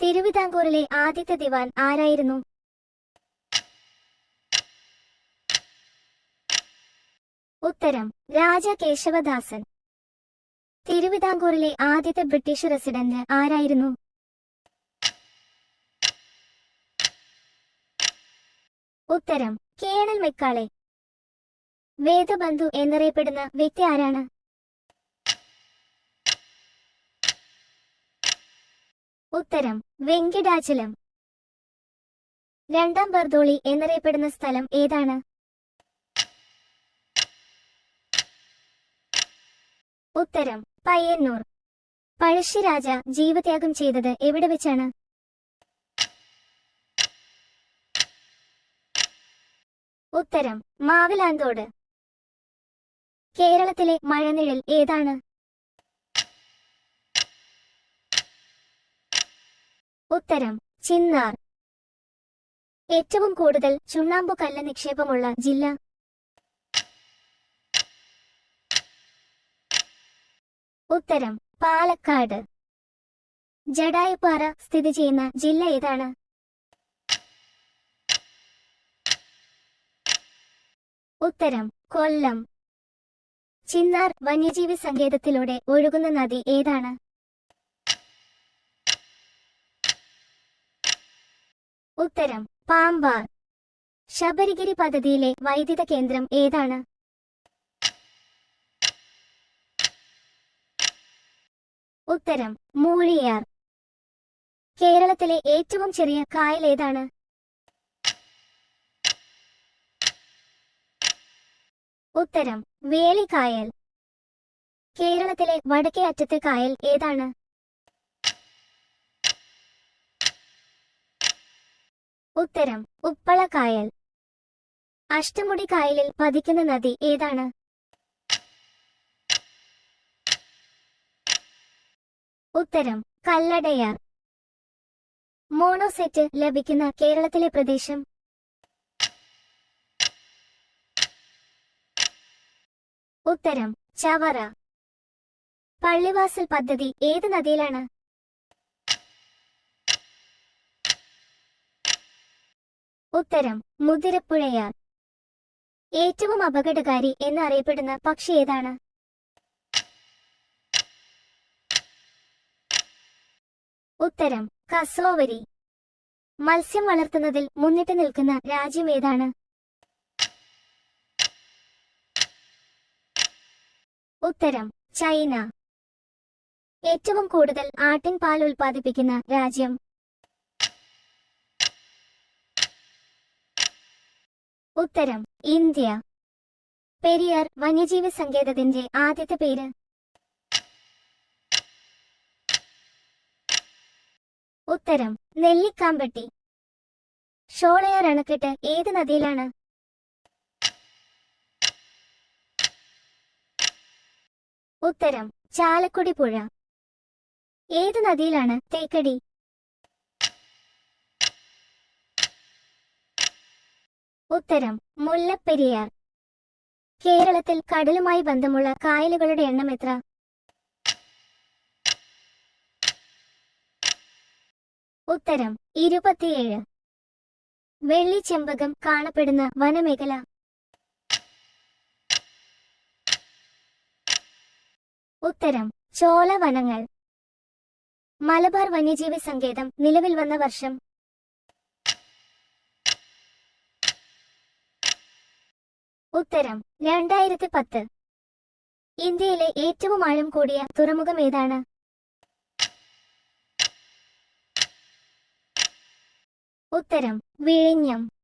തിരുവിതാംകൂറിലെ ആദ്യത്തെ ദിവാൻ ആരായിരുന്നു? ഉത്തരം രാജ കേശവദാസൻ. തിരുവിതാംകൂറിലെ ആദ്യത്തെ ബ്രിട്ടീഷ് റെസിഡന്റ് ആരായിരുന്നു? ഉത്തരം കേണൽ മെക്കാളെ. വേദബന്ധു എന്നറിയപ്പെടുന്ന വ്യക്തി ആരാണ്? ഉത്തരം വെങ്കിടാചലം. രണ്ടാം ബർദോളി എന്നറിയപ്പെടുന്ന സ്ഥലം ഏതാണ്? ഉത്തരം പയ്യന്നൂർ. പഴശ്ശിരാജ ജീവത്യാഗം ചെയ്തത് എവിടെ വെച്ചാണ്? ഉത്തരം മാവിലാന്തോട്. കേരളത്തിലെ മഴനിഴൽ ഏതാണ്? ഉത്തരം ചിന്നാർ. ഏറ്റവും കൂടുതൽ ചുണ്ണാമ്പു കല്ല് നിക്ഷേപമുള്ള ജില്ല? ഉത്തരം പാലക്കാട്. ജടായുപ്പാറ സ്ഥിതി ചെയ്യുന്ന ജില്ല ഏതാണ്? ഉത്തരം കൊല്ലം. ചിന്നാർ വന്യജീവി സങ്കേതത്തിലൂടെ ഒഴുകുന്ന നദി ഏതാണ്? ഉത്തരം പാമ്പാർ. ശബരിഗിരി പദ്ധതിയിലെ വൈദ്യുത കേന്ദ്രം ഏതാണ്? ഉത്തരം മൂഴിയാർ. കേരളത്തിലെ ഏറ്റവും ചെറിയ കായൽ ഏതാണ്? ഉത്തരം വേളിക്കായൽ. കേരളത്തിലെ വടക്കേ അറ്റത്തെ കായൽ ഏതാണ്? ഉത്തരം ഉപ്പളക്കായൽ. അഷ്ടമുടി കായലിൽ പതിക്കുന്ന നദി ഏതാണ്? ഉത്തരം കല്ലടയാർ. മോണോസെറ്റ് ലഭിക്കുന്ന കേരളത്തിലെ പ്രദേശം? ഉത്തരം ചവറ. പള്ളിവാസൽ പദ്ധതി ഏത് നദിയിലാണ്? ഉത്തരം മുതിരപ്പുഴയാർ. ഏറ്റവും അപകടകാരി എന്നറിയപ്പെടുന്ന പക്ഷി ഏതാണ്? ഉത്തരം കസോവരി. മത്സ്യം വളർത്തുന്നതിൽ മുന്നിട്ട് നിൽക്കുന്ന രാജ്യം ഏതാണ്? ഉത്തരം ചൈന. ഏറ്റവും കൂടുതൽ ആട്ടിൻ പാൽ ഉൽപ്പാദിപ്പിക്കുന്ന രാജ്യം? ഉത്തരം ഇന്ത്യ. പെരിയാർ വന്യജീവി സങ്കേതത്തിന്റെ ആദ്യത്തെ പേര്? ഉത്തരം നെല്ലിക്കാമ്പട്ടി. ഷോളയാർ അണക്കെട്ട് ഏത് നദിയിലാണ്? ഉത്തരം ചാലക്കുടി പുഴ. ഏത് നദിയിലാണ് തേക്കടി? ഉത്തരം മുല്ലപ്പെരിയാർ. കേരളത്തിൽ കടലുമായി ബന്ധമുള്ള കായലുകളുടെ എണ്ണം എത്ര? ഉത്തരം 27. വെള്ളിച്ചെമ്പകം കാണപ്പെടുന്ന വനമേഖല? ഉത്തരം ചോളവനങ്ങൾ. മലബാർ വന്യജീവി സങ്കേതം നിലവിൽ വന്ന വർഷം? ഉത്തരം 2010. ഇന്ത്യയിലെ ഏറ്റവും ആഴം കൂടിയ തുറമുഖം ഏതാണ്? ഉത്തരം വിഴിഞ്ഞം.